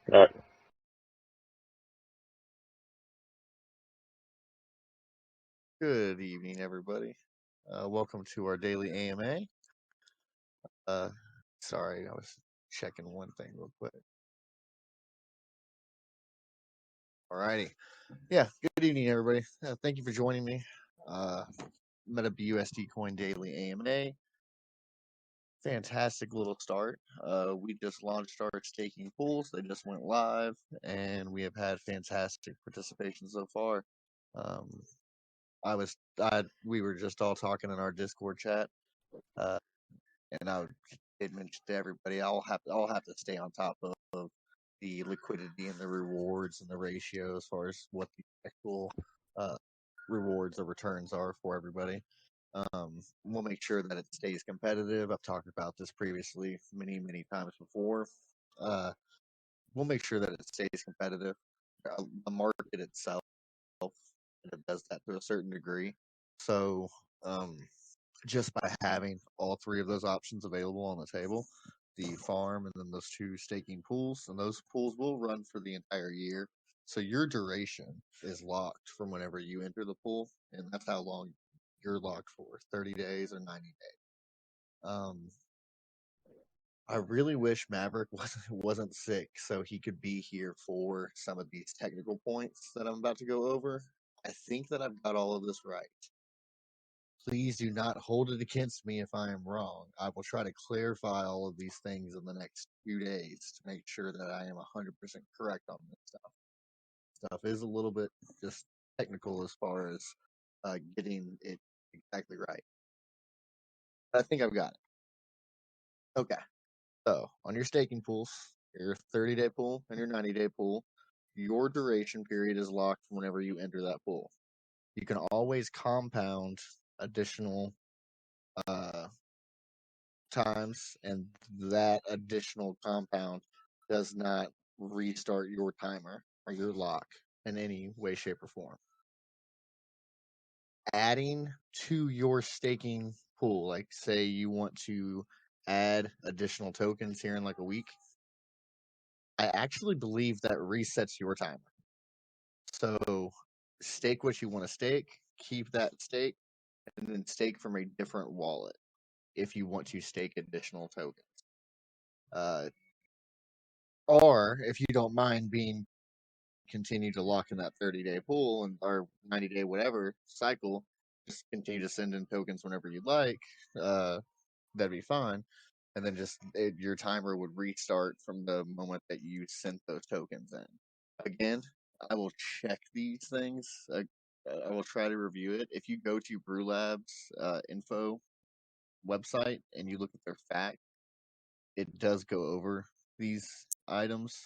All right. Good evening, everybody. Welcome to our daily AMA. Uh, Sorry, I was checking one thing real quick. Alrighty. Yeah, good evening, everybody. Thank you for joining me. MetaBUSDCoin Daily AMA. Fantastic little start. We just launched our staking pools. They just went live, and we have had fantastic participation so far. Um, we were just all talking in our Discord chat. Uh, and I did mention to everybody, I'll have to stay on top of the liquidity and the rewards and the ratio as far as what the actual uh, rewards or returns are for everybody. We'll make sure that it stays competitive. I've talked about this previously many times before. Uh, we'll make sure that it stays competitive. The market itself, it does that to a certain degree. So um, just by having all three of those options available on the table, the farm and then those two staking pools, and those pools will run for the entire year. So your duration is locked from whenever you enter the pool, and that's how long you're locked for, 30 days or 90 days. I really wish Maverick wasn't sick so he could be here for some of these technical points that I'm about to go over. I think that I've got all of this right. Please do not hold it against me if I am wrong. I will try to clarify all of these things in the next few days to make sure that I am 100% correct on this stuff. Stuff is a little bit just technical as far as getting it exactly right. But I think I've got it. Okay. So on your staking pools, your 30-day pool and your 90-day pool, your duration period is locked whenever you enter that pool. You can always compound additional uh, times, and that additional compound does not restart your timer or your lock in any way, shape, or form. Adding to your staking pool, like say you want to add additional tokens here in like a week, I actually believe that resets your timer. So stake what you want to stake, keep that stake, and then stake from a different wallet if you want to stake additional tokens. Or if you don't mind being continue to lock in that 30-day pool and or 90-day whatever cycle, just continue to send in tokens whenever you'd like. That'd be fine. And then your timer would restart from the moment that you sent those tokens in. Again, I will check these things. I will try to review it. If you go to Brew Labs info website and you look at their fact, it does go over these items.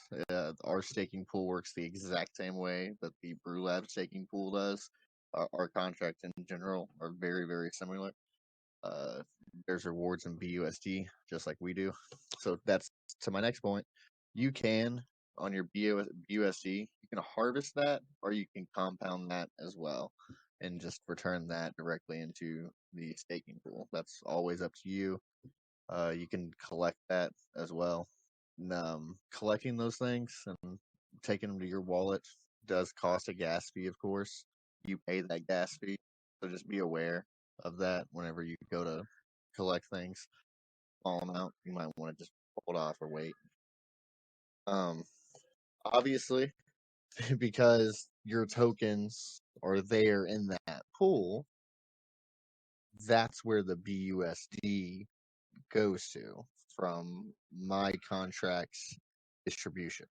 Our staking pool works the exact same way that the Brew Lab staking pool does. Our contracts in general are very similar. Uh, there's rewards in BUSD just like we do. So that's to my next point. You can on your BUSD, you can harvest that or you can compound that as well and just return that directly into the staking pool. That's always up to you. You can collect that as well. Collecting those things and taking them to your wallet does cost a gas fee, of course. You pay that gas fee, so just be aware of that whenever you go to collect things. Small amount, you might want to just hold off or wait. Um, Obviously, because your tokens are there in that pool, that's where the BUSD goes to from my contract's distribution.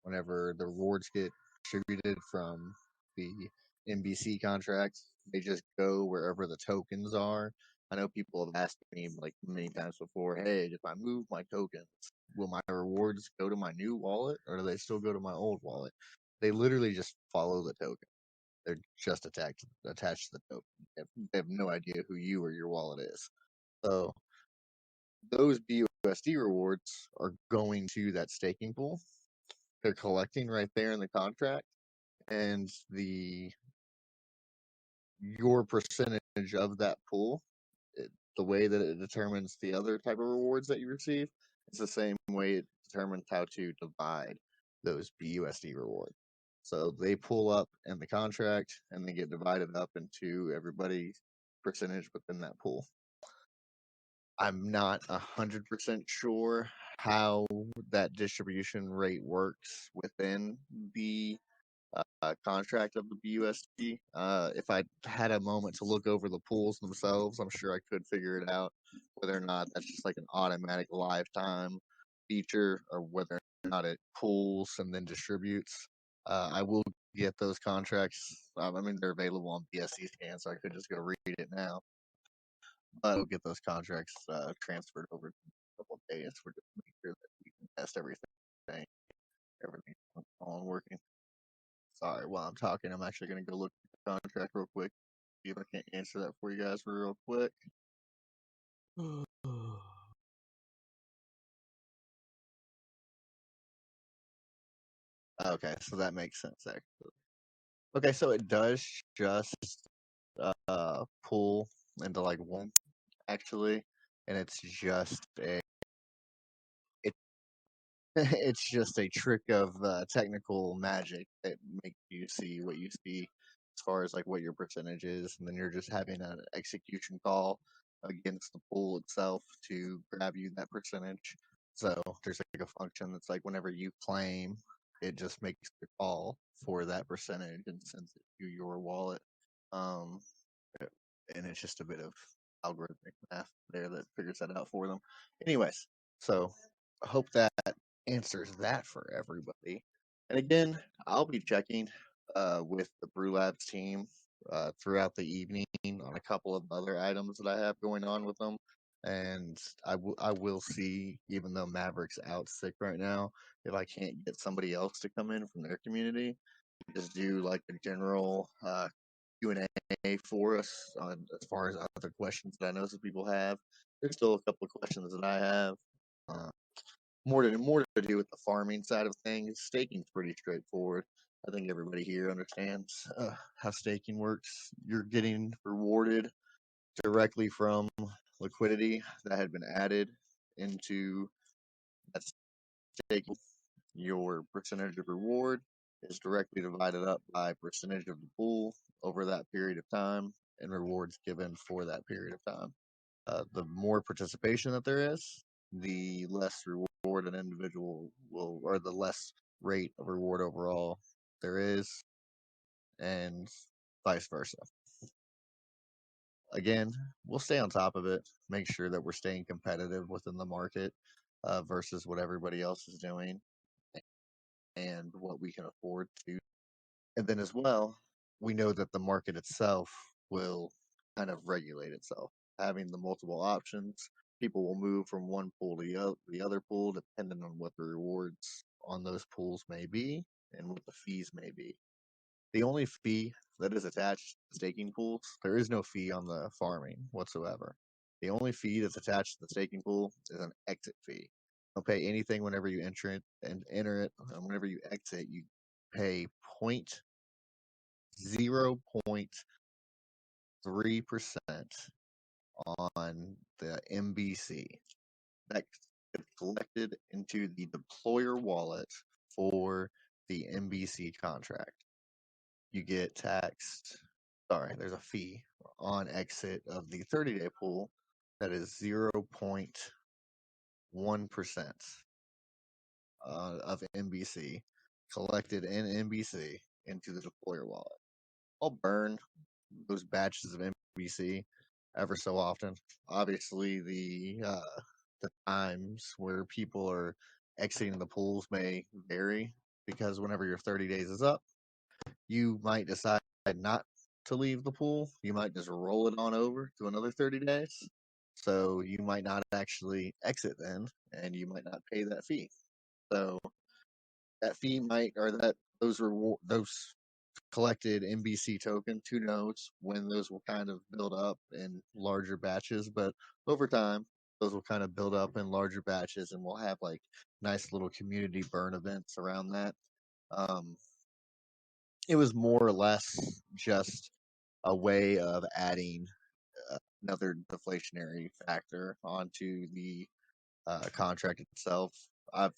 Whenever the rewards get distributed from the MBC contract, they just go wherever the tokens are. I know people have asked me like many times before, hey, if I move my tokens, will my rewards go to my new wallet or do they still go to my old wallet? They literally just follow the token. They're just attached to the token. They have no idea who you or your wallet is. So those BUSD rewards are going to that staking pool. They're collecting right there in the contract, and your percentage of that pool, the way that it determines the other type of rewards that you receive, is the same way it determines how to divide those BUSD rewards. So they pull up in the contract and they get divided up into everybody's percentage within that pool. I'm not 100% sure how that distribution rate works within the contract of the BUSD. If I had a moment to look over the pools themselves, I'm sure I could figure it out whether or not that's just like an automatic lifetime feature or whether or not it pools and then distributes. I will get those contracts. I mean, they're available on BSC scan, so I could just go read it now. But I'll get those contracts transferred over in a couple of days for just to make sure that we can test everything on working. Sorry, while I'm talking, I'm actually going to go look at the contract real quick. See if I can't answer that for you guys real quick. Okay, so that makes sense actually. Okay, so it does just pull into like one actually, and it's just a it's just a trick of technical magic that makes you see what you see as far as like what your percentage is, and then you're just having an execution call against the pool itself to grab you that percentage. So there's like a function that's like whenever you claim, it just makes the call for that percentage and sends it to your wallet. Um, and it's just a bit of algorithmic math there that figures that out for them. Anyways, so I hope that answers that for everybody. And again, I'll be checking with the Brew Labs team throughout the evening on a couple of other items that I have going on with them. And I will see, even though Maverick's out sick right now, if I can't get somebody else to come in from their community, just do like a general Q&A for us on as far as other questions that I know some people have. There's still a couple of questions that I have. Uh, more to do with the farming side of things. Staking's pretty straightforward. I think everybody here understands how staking works. You're getting rewarded directly from liquidity that had been added into that staking. Your percentage of reward is directly divided up by percentage of the pool over that period of time and rewards given for that period of time. The more participation that there is, the less reward an individual will, or the less rate of reward overall there is, and vice versa. Again, we'll stay on top of it, make sure that we're staying competitive within the market versus what everybody else is doing and what we can afford to. And then as well, we know that the market itself will kind of regulate itself. Having the multiple options, people will move from one pool to the other pool depending on what the rewards on those pools may be and what the fees may be. The only fee that is attached to staking pools, there is no fee on the farming whatsoever. The only fee that's attached to the staking pool is an exit fee. Don't pay anything whenever you enter it, and whenever you exit, you pay 0.3% on the MBC that gets collected into the deployer wallet for the MBC contract. You get taxed. Sorry, there's a fee on exit of the 30-day pool that is 0.1% of MBC collected in MBC into the deployer wallet. I'll burn those batches of MBC ever so often. Obviously, the times where people are exiting the pools may vary because whenever your 30 days is up, you might decide not to leave the pool. You might just roll it on over to another 30 days. So you might not actually exit then, and you might not pay that fee. So that fee might, or that those collected MBC tokens, who knows when those will kind of build up in larger batches, but over time, those will kind of build up in larger batches and we'll have like nice little community burn events around that. Um, it was more or less just a way of adding another deflationary factor onto the contract itself. I've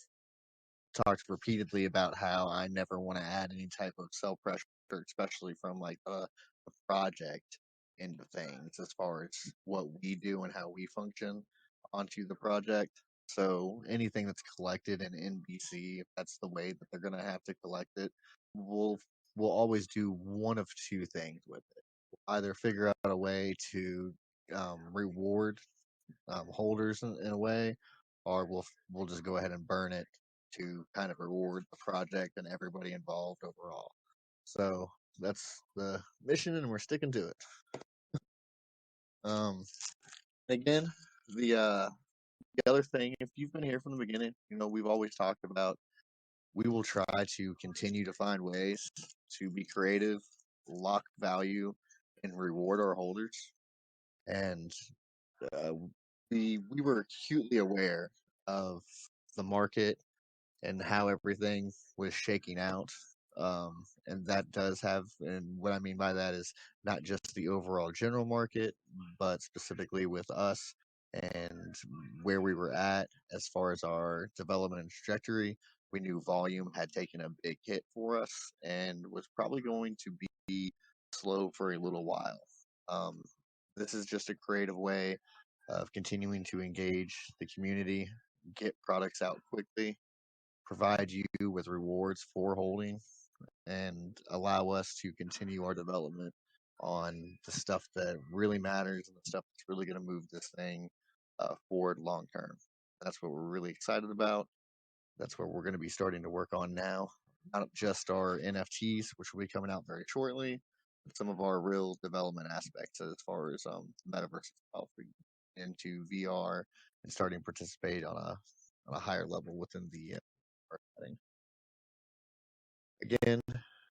talked repeatedly about how I never want to add any type of self pressure, especially from like the project into things as far as what we do and how we function onto the project. So anything that's collected in NBC, if that's the way that they're gonna have to collect it, we'll we'll always do one of two things with it. Either figure out a way to reward holders in a way, or we'll just go ahead and burn it to kind of reward the project and everybody involved overall. So that's the mission, and we're sticking to it. Um, again, the other thing, if you've been here from the beginning, we've always talked about we will try to continue to find ways to be creative, lock value, and reward our holders. And uh, we were acutely aware of the market and how everything was shaking out. And that does have, and what I mean by that is not just the overall general market, but specifically with us and where we were at as far as our development and trajectory. We knew volume had taken a big hit for us and was probably going to be slow for a little while. Um, this is just a creative way of continuing to engage the community, get products out quickly, provide you with rewards for holding, and allow us to continue our development on the stuff that really matters and the stuff that's really going to move this thing forward long term. That's what we're really excited about. That's what we're going to be starting to work on now. Not just our NFTs, which will be coming out very shortly, but some of our real development aspects as far as Metaverse itself, into VR and starting to participate on a higher level within the setting. Again,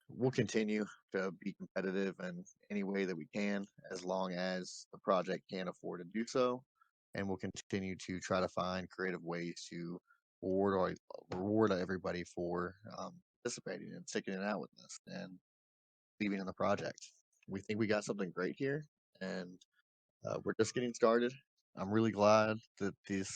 we'll continue to be competitive in any way that we can, as long as the project can afford to do so, and we'll continue to try to find creative ways to reward everybody for participating and sticking it out with us and believing in the project. We think we got something great here, and we're just getting started. I'm really glad that these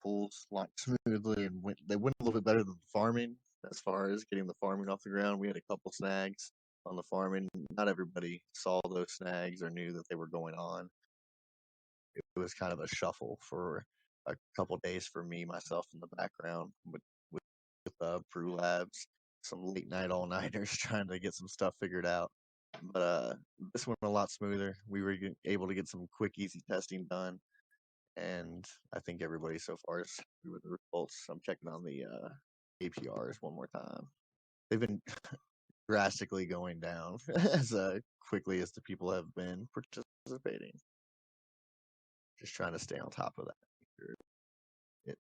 pools launched smoothly and they went a little bit better than the farming as far as getting the farming off the ground. We had a couple snags on the farming. Not everybody saw those snags or knew that they were going on. It was kind of a shuffle for a couple days for me, myself in the background with Brew Labs, some late night all nighters trying to get some stuff figured out. But this went a lot smoother. We were able to get some quick, easy testing done, and I think everybody so far is happy with the results. I'm checking on the APRs one more time. They've been drastically going down as quickly as the people have been participating. Just trying to stay on top of that. It's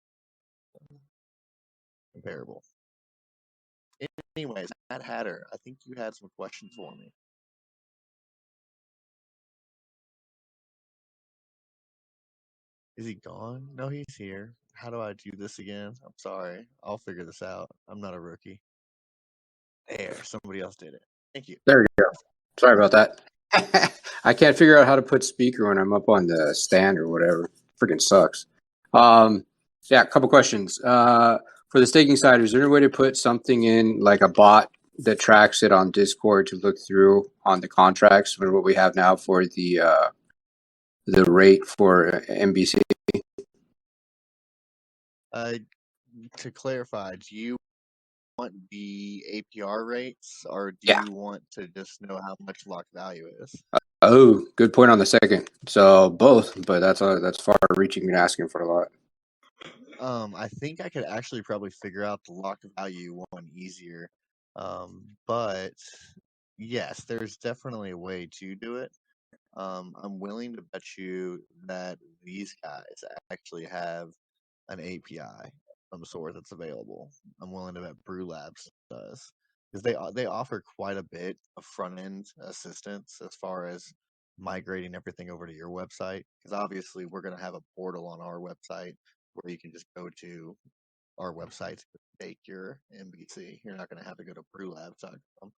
comparable. Anyways, Matt Hatter, I think you had some questions for me. Is he gone? No, he's here. How do I do this again? I'm sorry. I'll figure this out. I'm not a rookie. There, somebody else did it. Thank you. There we go. Sorry about that. I can't figure out how to put speaker when I'm up on the stand or whatever. Freaking sucks. Yeah, a couple questions. For the staking side, is there any way to put something in like a bot that tracks it on Discord to look through on the contracts or what we have now for the rate for MBC? To clarify, do you want the APR rates, or do Yeah. you want to just know how much locked value is? Oh, good point on the second. So both, but that's far reaching and asking for a lot. I think I could actually probably figure out the locked value one easier. But yes, there's definitely a way to do it. I'm willing to bet you that these guys actually have an API of some sort that's available. I'm willing to bet Brew Labs does, because they offer quite a bit of front end assistance as far as migrating everything over to your website. Because obviously we're going to have a portal on our website where you can just go to our website to take your MBC. You're not going to have to go to brewlabs.com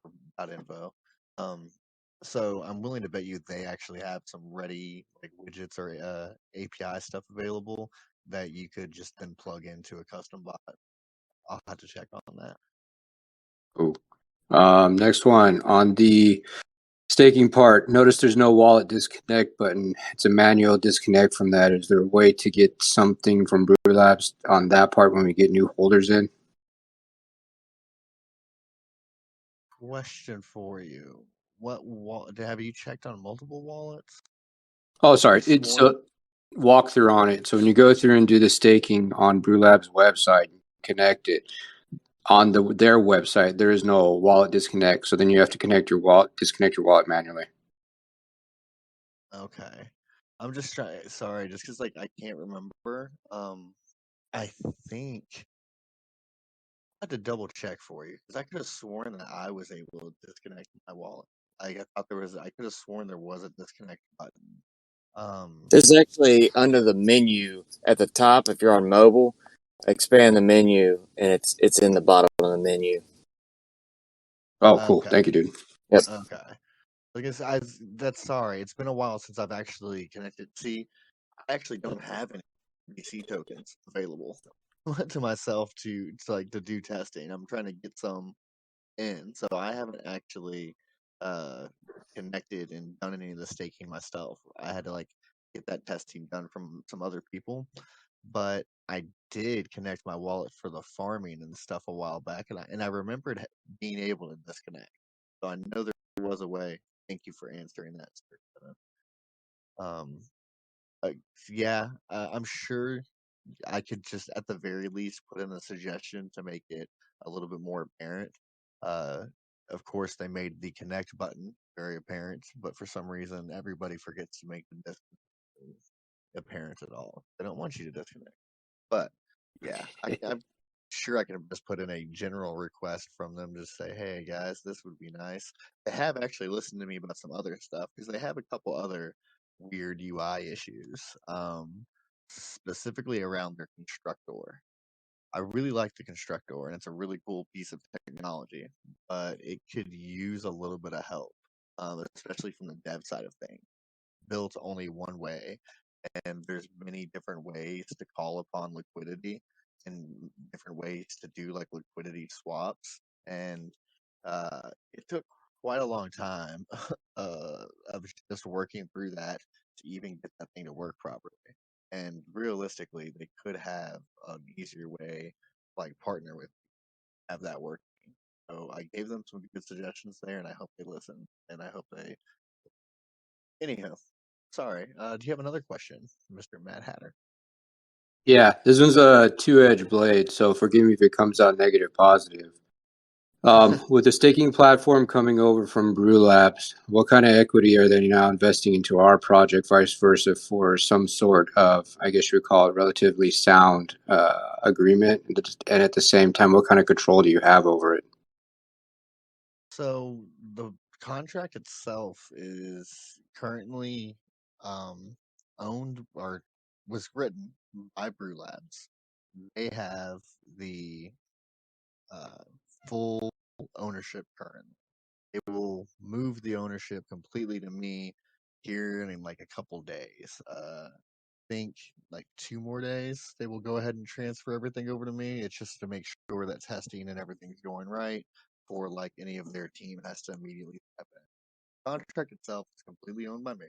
or .info. So I'm willing to bet you they actually have some ready like widgets or API stuff available that you could just then plug into a custom bot. I'll have to check on that. Cool. Next one on the staking part. Notice there's no wallet disconnect button. It's a manual disconnect from that. Is there a way to get something from Brew Labs on that part when we get new holders in? Question for you: What wallet? Have you checked on multiple wallets? Oh, sorry. Could've It's sworn- a walkthrough on it. So when you go through and do the staking on Brew Labs website, connect it on their website. There is no wallet disconnect. So then you have to disconnect your wallet manually. Okay. I'm just trying. Sorry, just because like I can't remember. I think I had to double check for you because I could have sworn that I was able to disconnect my wallet. I thought there was. I could have sworn there was a disconnect button. There's actually under the menu at the top. If you're on mobile, expand the menu, and it's in the bottom of the menu. Oh, cool. Okay. Thank you, dude. Yep. Okay. I guess that's sorry. It's been a while since I've actually connected. See, I actually don't have any BC tokens available to myself to do testing. I'm trying to get some in, so I haven't actually uh connected and done any of the staking myself. I had to like get that testing done from some other people, but I did connect my wallet for the farming and stuff a while back, and I remembered being able to disconnect. So I know there was a way. Thank you for answering that, sir. Um, uh, yeah, I'm sure I could just at the very least put in a suggestion to make it a little bit more apparent. Uh, of course, they made the connect button very apparent, but for some reason, everybody forgets to make the disconnect apparent at all. They don't want you to disconnect. But yeah, I'm sure I can just put in a general request from them to say, "Hey guys, this would be nice." They have actually listened to me about some other stuff because they have a couple other weird UI issues, specifically around their constructor. I really like the constructor, and it's a really cool piece of technology, but it could use a little bit of help, especially from the dev side of things. Built only one way, and there's many different ways to call upon liquidity and different ways to do like liquidity swaps. And it took quite a long time of just working through that to even get that thing to work properly. And realistically, they could have an easier way, like partner with, have that working. So I gave them some good suggestions there, and I hope they listen. And I hope they. Anyhow, sorry. Do you have another question, Mr. Mad Hatter? Yeah, this one's a two-edged blade, so forgive me if it comes out negative, positive. With the staking platform coming over from Brew Labs, what kind of equity are they now investing into our project, vice versa, for some sort of, I guess you would call it, relatively sound agreement? And at the same time, what kind of control do you have over it? So the contract itself is currently owned or was written by Brew Labs. They have the uh, full ownership currently. They will move the ownership completely to me here in like a couple days. Think like 2 more days they will go ahead and transfer everything over to me. It's just to make sure that testing and everything's going right for like any of their team has to immediately step in. The contract itself is completely owned by me.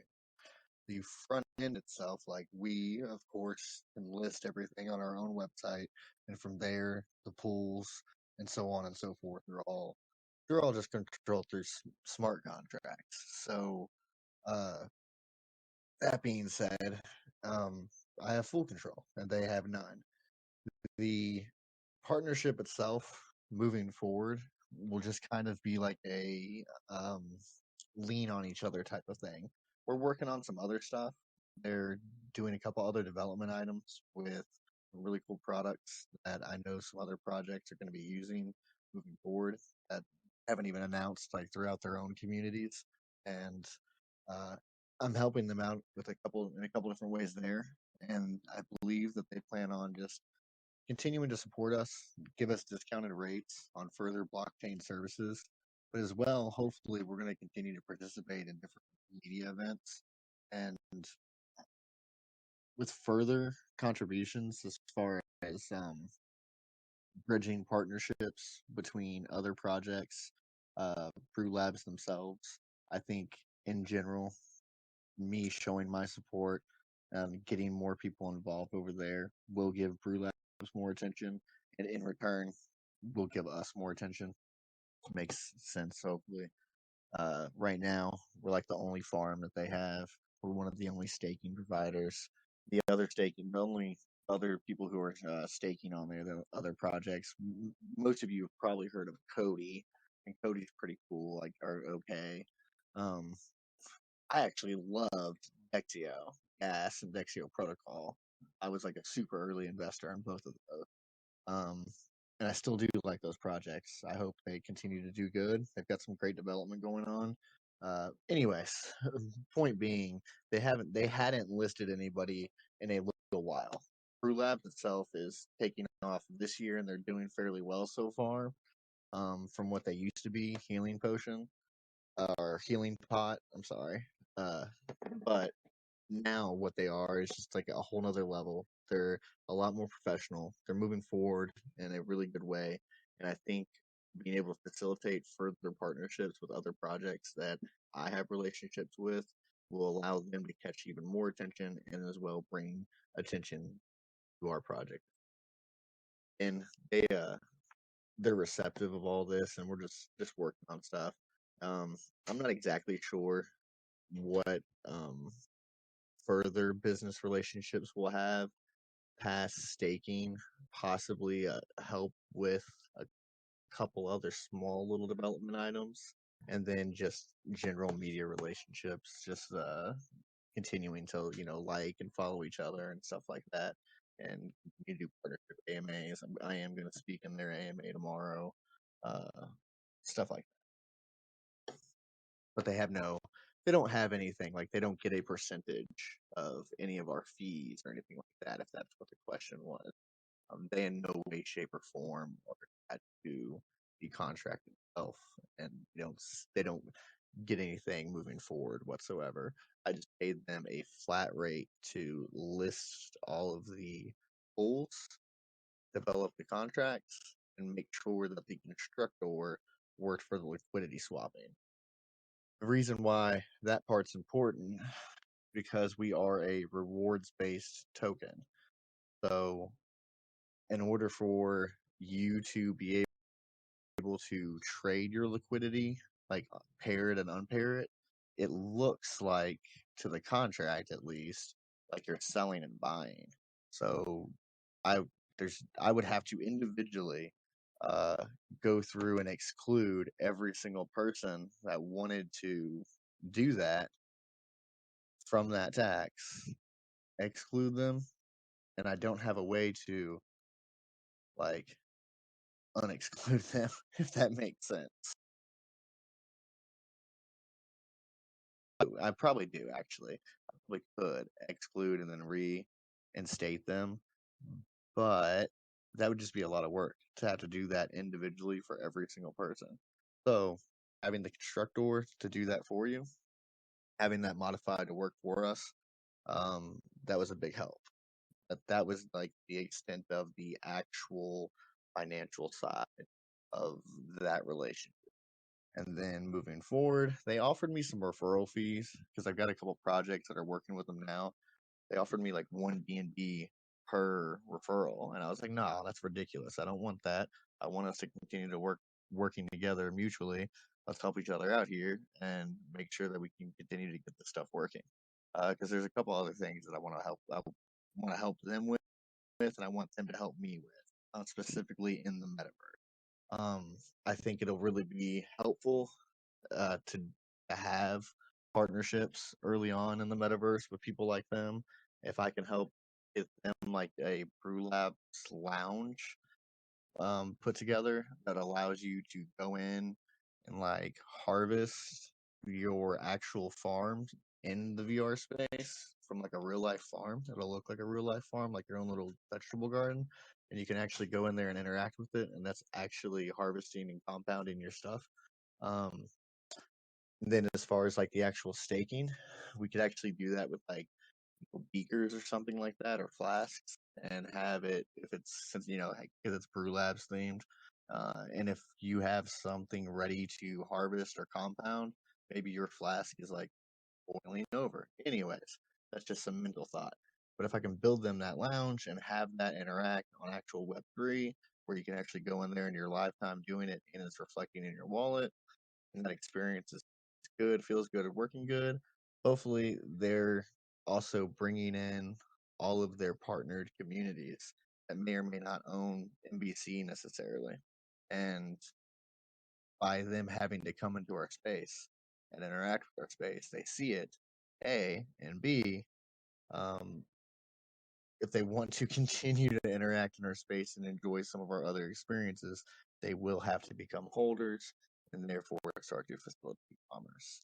The front end itself, like we of course can list everything on our own website, and from there the pools and so on and so forth they're all just controlled through smart contracts. So uh that being said, I have full control and they have none. The partnership itself moving forward will just kind of be like a lean on each other type of thing. We're working on some other stuff. They're doing a couple other development items with really cool products that I know some other projects are going to be using moving forward that haven't even announced like throughout their own communities. And uh, I'm helping them out with a couple different ways there. And I believe that they plan on just continuing to support us, give us discounted rates on further blockchain services, but as well, hopefully, we're going to continue to participate in different media events and with further contributions as far as bridging partnerships between other projects, Brew Labs themselves. I think in general, me showing my support, getting more people involved over there will give Brew Labs more attention, and in return, will give us more attention. Makes sense, hopefully. Right now, we're like the only farm that they have. We're one of the only staking providers. The only other people who are staking on there, the other projects. Most of you have probably heard of Cody, and Cody's pretty cool. Like, are okay. Um, I actually loved Dexio Gas and Dexio Protocol. I was like a super early investor in both of those. Um, and I still do like those projects. I hope they continue to do good. They've got some great development going on. Anyways, point being, they hadn't listed anybody in a little while. Brew Labs itself is taking off this year, and they're doing fairly well so far. From what they used to be, Healing Potion or Healing Pot. I'm sorry, but now what they are is just like a whole nother level. They're a lot more professional. They're moving forward in a really good way. And I think being able to facilitate further partnerships with other projects that I have relationships with will allow them to catch even more attention and as well bring attention to our project. And they're receptive of all this, and we're just working on stuff. I'm not exactly sure what further business relationships we'll have past staking, possibly help with a couple other small little development items, and then just general media relationships, just continuing to like and follow each other and stuff like that. And you do partnership AMAs. I am going to speak in their AMA tomorrow, stuff like that. But they don't have anything, like they don't get a percentage of any of our fees or anything like that, if that's what the question was. They in no way, shape, or form are had to the contract itself, and they don't get anything moving forward whatsoever. I just paid them a flat rate to list all of the pools, develop the contracts, and make sure that the constructor worked for the liquidity swapping. The reason why that part's important because we are a rewards based token. So in order for you to be able to trade your liquidity, like pair it and unpair it, it looks like, to the contract at least, like you're selling and buying. So I I would have to individually go through and exclude every single person that wanted to do that from that tax, exclude them, and I don't have a way to like unexclude them, if that makes sense. I probably do actually. I probably could exclude and then reinstate them, but that would just be a lot of work to have to do that individually for every single person. So having the constructor to do that for you, having that modified to work for us, that was a big help. That was like the extent of the actual financial side of that relationship. And then moving forward, they offered me some referral fees because I've got a couple projects that are working with them now. They offered me like one BNB per referral, and I was like, no, that's ridiculous. I don't want that. I want us to continue to working together mutually. Let's help each other out here and make sure that we can continue to get this stuff working. Because there's a couple other things that I want to help. I want to help them with, and I want them to help me with, specifically in the metaverse. I think it'll really be helpful to have partnerships early on in the metaverse with people like them. If I can help get them like a Brew Labs lounge put together that allows you to go in and like harvest your actual farm in the VR space from like a real life farm. It'll look like a real life farm, like your own little vegetable garden. And you can actually go in there and interact with it. And that's actually harvesting and compounding your stuff. Then as far as like the actual staking, we could actually do that with like beakers or something like that, or flasks, and have it, if it's, since because it's Brew Labs themed, and if you have something ready to harvest or compound, maybe your flask is like boiling over. Anyways, that's just some mental thought. But if I can build them that lounge and have that interact on actual Web3, where you can actually go in there in your lifetime doing it and it's reflecting in your wallet, and that experience is good, feels good, and working good, hopefully they're also bringing in all of their partnered communities that may or may not own MBC necessarily. And by them having to come into our space and interact with our space, they see it, A, and B, um, if they want to continue to interact in our space and enjoy some of our other experiences, they will have to become holders and therefore start to facilitate commerce.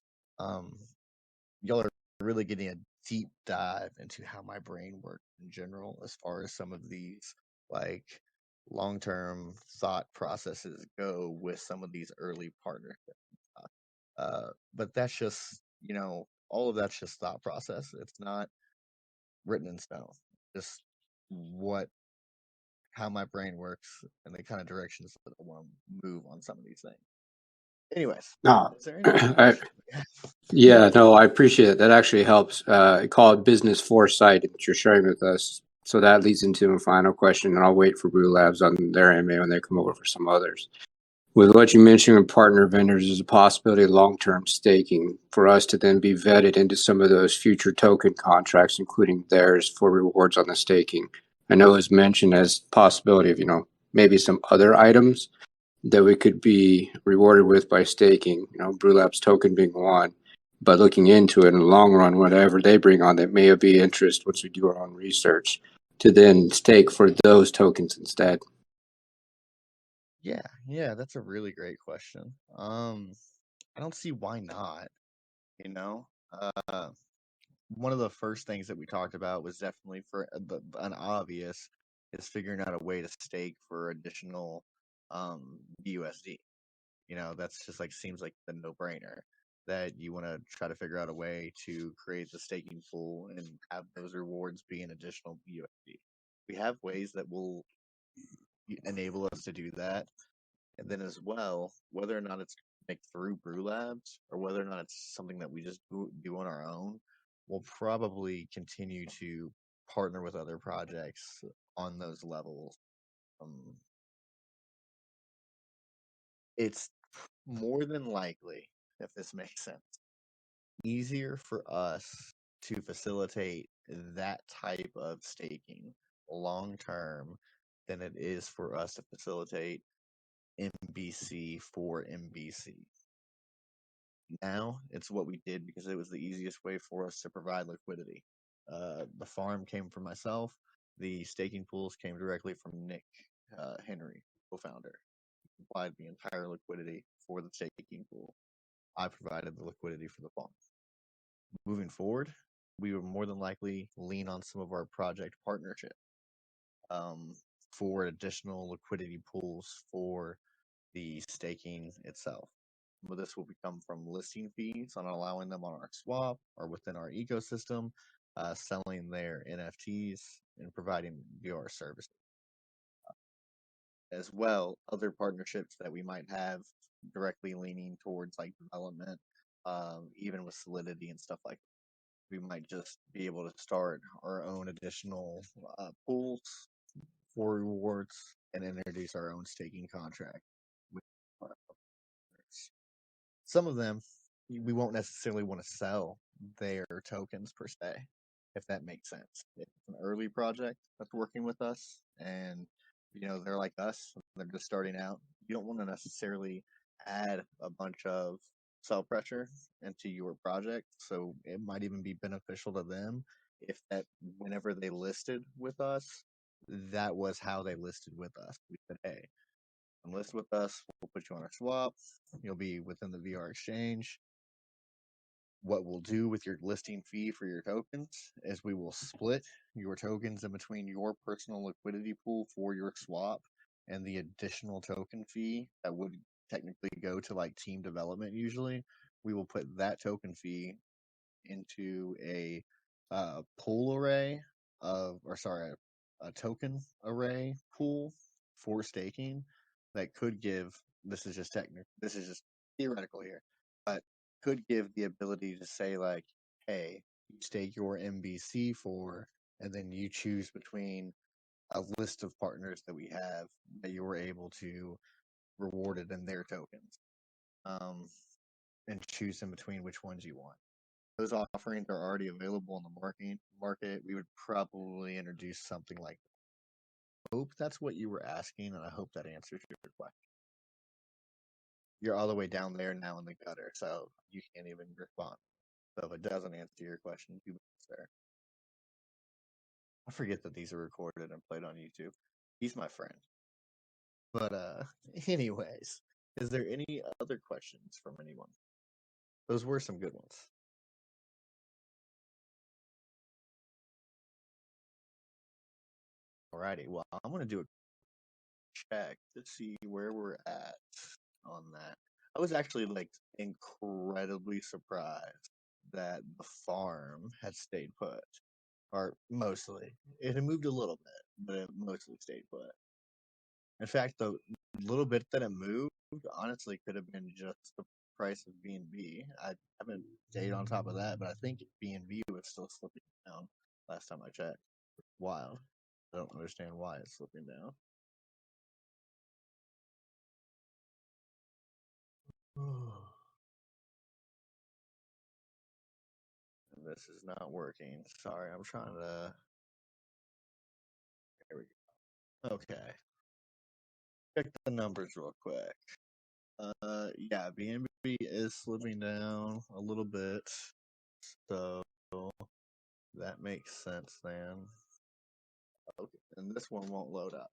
Y'all are really getting a deep dive into how my brain works in general, as far as some of these like long-term thought processes go with some of these early partnerships. But that's just, all of that's just thought process. It's not written in stone. Just how my brain works and the kind of directions that I want to move on some of these things. Anyways, No, is there any other I, questions? yeah, no, I appreciate it. That actually helps. I call it business foresight that you're sharing with us. So that leads into a final question, and I'll wait for Brew Labs on their MA when they come over for some others. With what you mentioned with partner vendors, there's a possibility of long-term staking for us to then be vetted into some of those future token contracts, including theirs for rewards on the staking. I know it was mentioned as possibility of, maybe some other items that we could be rewarded with by staking, Brew Labs token being one. But looking into it in the long run, whatever they bring on that may be interest once we do our own research to then stake for those tokens instead. Yeah, that's a really great question. I don't see why not, you know. One of the first things that we talked about was definitely for an obvious is figuring out a way to stake for additional BUSD. That's just like seems like the no-brainer that you want to try to figure out a way to create the staking pool and have those rewards be an additional BUSD. We have ways that will enable us to do that. And then as well, whether or not it's like through Brew Labs or whether or not it's something that we just do on our own, we'll probably continue to partner with other projects on those levels. It's more than likely, if this makes sense, easier for us to facilitate that type of staking long term than it is for us to facilitate MBC for MBC. Now it's what we did because it was the easiest way for us to provide liquidity. The farm came from myself. The staking pools came directly from Nick Henry, co-founder. He provided the entire liquidity for the staking pool. I provided the liquidity for the farm. Moving forward, we would more than likely lean on some of our project partnership for additional liquidity pools for the staking itself. But this will come from listing fees on allowing them on our swap or within our ecosystem, selling their NFTs and providing VR services. As well, other partnerships that we might have directly leaning towards like development, even with Solidity and stuff like that. We might just be able to start our own additional pools for rewards and introduce our own staking contract with our partners. Some of them we won't necessarily want to sell their tokens per se, if that makes sense. If it's an early project that's working with us and they're like us, they're just starting out, you don't want to necessarily add a bunch of sell pressure into your project. So it might even be beneficial to them if that whenever they listed with us, that was how they listed with us. We said, hey, list with us, we'll put you on our swap, you'll be within the VR exchange. What we'll do with your listing fee for your tokens is we will split your tokens in between your personal liquidity pool for your swap and the additional token fee that would technically go to like team development usually. We will put that token fee into a pool array a token array pool for staking that could give. This is just theoretical here, but could give the ability to say like, hey, you stake your MBC for, and then you choose between a list of partners that we have that you were able to reward it in their tokens, and choose in between which ones you want. Those offerings are already available in the market. We would probably introduce something like that. I hope that's what you were asking, and I hope that answers your question. You're all the way down there now in the gutter, so you can't even respond. So if it doesn't answer your question, you sir. I forget that these are recorded and played on YouTube. He's my friend. But anyways, is there any other questions from anyone? Those were some good ones. Alrighty, well, I'm gonna do a check to see where we're at on that. I was actually like incredibly surprised that the farm had stayed put, or mostly. It had moved a little bit, but it mostly stayed put. In fact, the little bit that it moved honestly could have been just the price of BNB. I haven't stayed on top of that, but I think BNB was still slipping down last time I checked. Wild. I don't understand why it's slipping down. This is not working. Sorry, I'm trying to. There we go. Okay. Check the numbers real quick. Yeah, BNB is slipping down a little bit, so that makes sense then. Okay, and this one won't load up.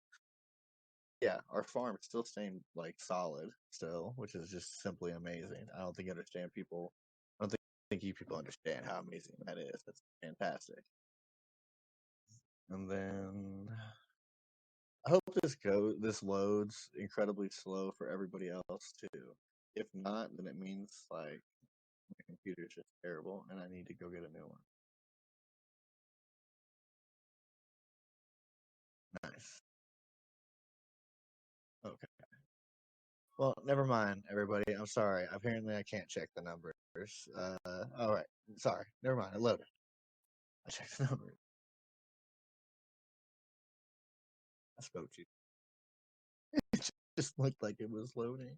Yeah, our farm is still staying like solid still, which is just simply amazing. I don't think you people understand how amazing that is. That's fantastic. And then I hope this loads incredibly slow for everybody else too. If not, then it means like my computer's just terrible and I need to go get a new one. Nice. Okay. Well, never mind, everybody. I'm sorry. Apparently, I can't check the numbers. All right. Sorry. Never mind. I loaded. I checked the numbers. I spoke to you. It just looked like it was loading.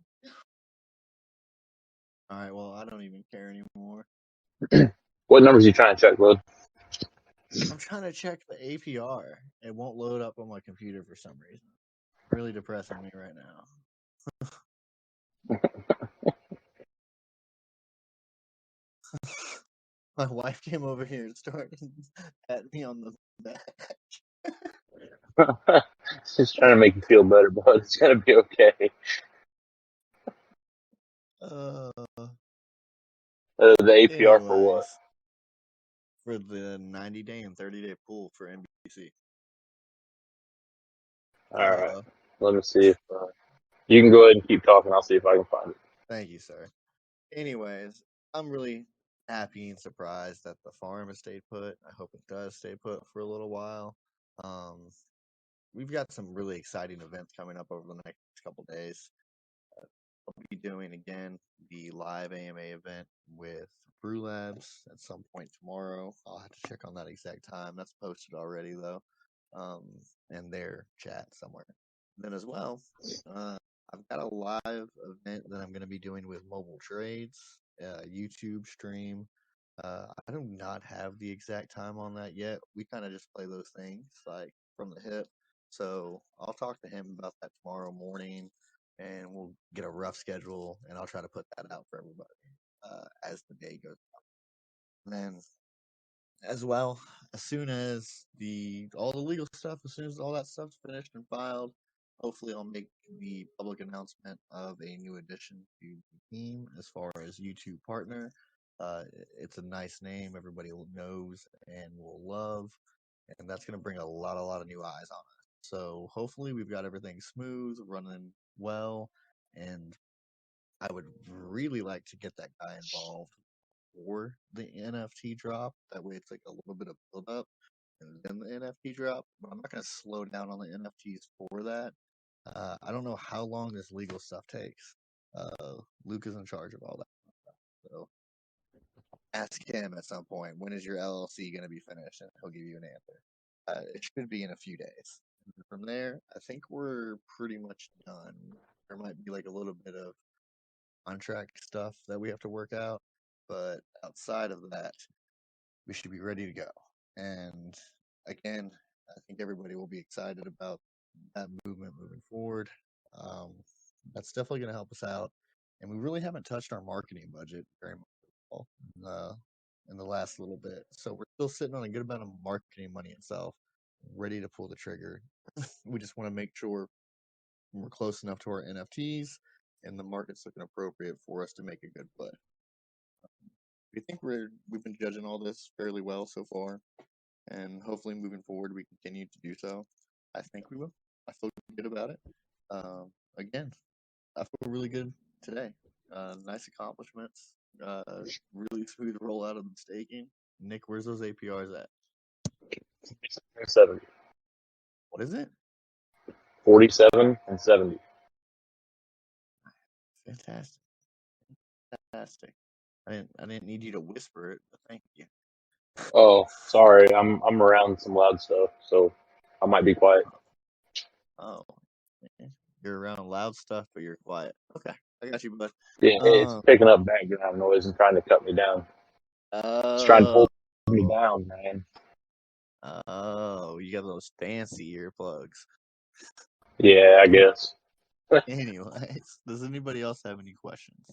All right. Well, I don't even care anymore. What numbers are you trying to check, Lud? I'm trying to check the APR. It won't load up on my computer for some reason. Really depressing me right now. My wife came over here and started patting me on the back. Just trying to make you feel better, bud. It's gonna be okay. The APR for what? For the 90-day and 30-day pool for MBC. All right. Let me see if you can go ahead and keep talking. I'll see if I can find it. Thank you, sir. Anyways, I'm really happy and surprised that the farm has stayed put. I hope it does stay put for a little while. We've got some really exciting events coming up over the next couple days. I'll be doing again the live AMA event with Brew Labs at some point tomorrow. I'll have to check on that exact time. That's posted already though, in their chat somewhere. Then as well, I've got a live event that I'm going to be doing with Mobile Trades, YouTube stream. I do not have the exact time on that yet. We kind of just play those things like from the hip. So I'll talk to him about that tomorrow morning, and we'll get a rough schedule, and I'll try to put that out for everybody as the day goes on. Then, as well, as soon as all the legal stuff, as soon as all that stuff's finished and filed, hopefully I'll make the public announcement of a new addition to the team as far as YouTube partner. It's a nice name everybody knows and will love, and that's going to bring a lot of new eyes on us. So hopefully we've got everything smooth, running well, and I would really like to get that guy involved before the NFT drop. That way, it's like a little bit of build up and then the NFT drop. But I'm not going to slow down on the NFTs for that. I don't know how long this legal stuff takes. Luke is in charge of all that. So ask him at some point, when is your LLC going to be finished? And he'll give you an answer. It should be in a few days. And from there, I think we're pretty much done. There might be like a little bit of contract stuff that we have to work out, but outside of that, we should be ready to go. And again, I think everybody will be excited about that movement moving forward. That's definitely going to help us out. And we really haven't touched our marketing budget very much at all in the last little bit. So we're still sitting on a good amount of marketing money itself, ready to pull the trigger. We just want to make sure we're close enough to our NFTs and the market's looking appropriate for us to make a good play. We think we've been judging all this fairly well so far, and hopefully moving forward we continue to do so. I think we will. I feel good about it. Again, I feel really good today. Nice accomplishments. Really smooth rollout of the staking. Nick, where's those APRs at? 70. What is it? 47 and 70. Fantastic. Fantastic. I didn't need you to whisper it, but thank you. Oh, sorry. I'm around some loud stuff, so I might be quiet. Oh, okay. You're around loud stuff, but you're quiet. Okay, I got you, bud. Yeah, it's picking up background noise and trying to cut me down. It's trying to pull me down, man. Oh, you got those fancy earplugs. Yeah, I guess. Anyways, does anybody else have any questions?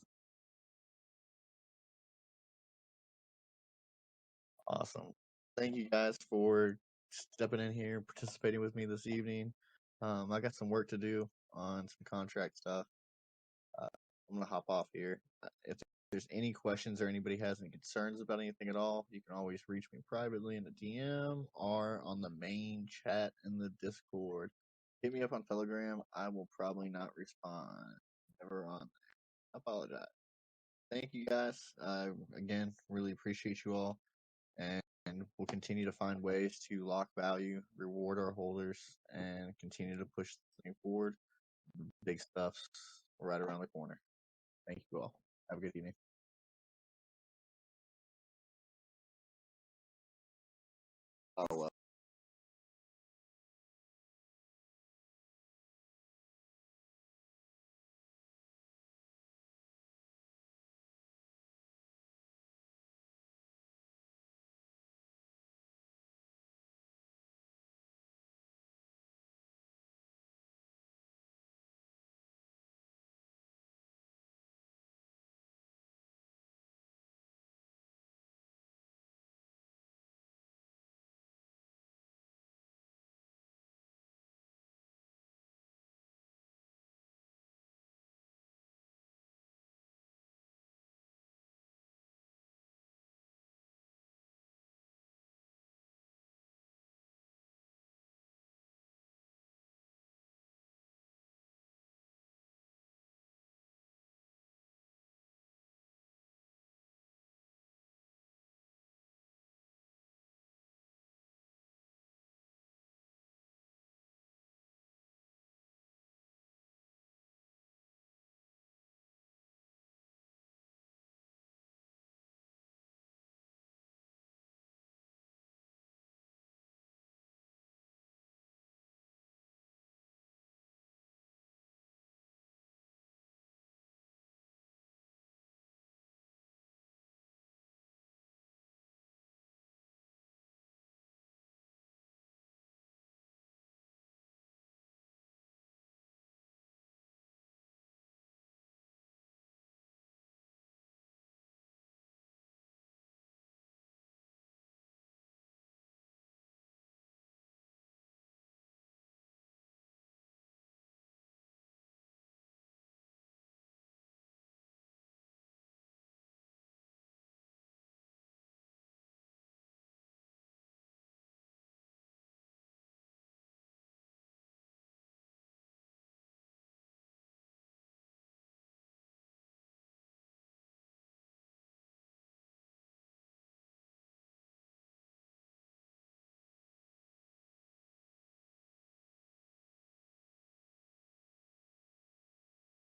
Awesome. Thank you guys for stepping in here, participating with me this evening. I got some work to do on some contract stuff. I'm gonna hop off here. If there's any questions or anybody has any concerns about anything at all, you can always reach me privately in the DM or on the main chat in the Discord. Hit me up on Telegram. I will probably not respond. Never on. I apologize. Thank you guys. Again, really appreciate you all. And we'll continue to find ways to lock value, reward our holders, and continue to push the thing forward. The big stuff's right around the corner. Thank you all. Have a good evening. Oh, well.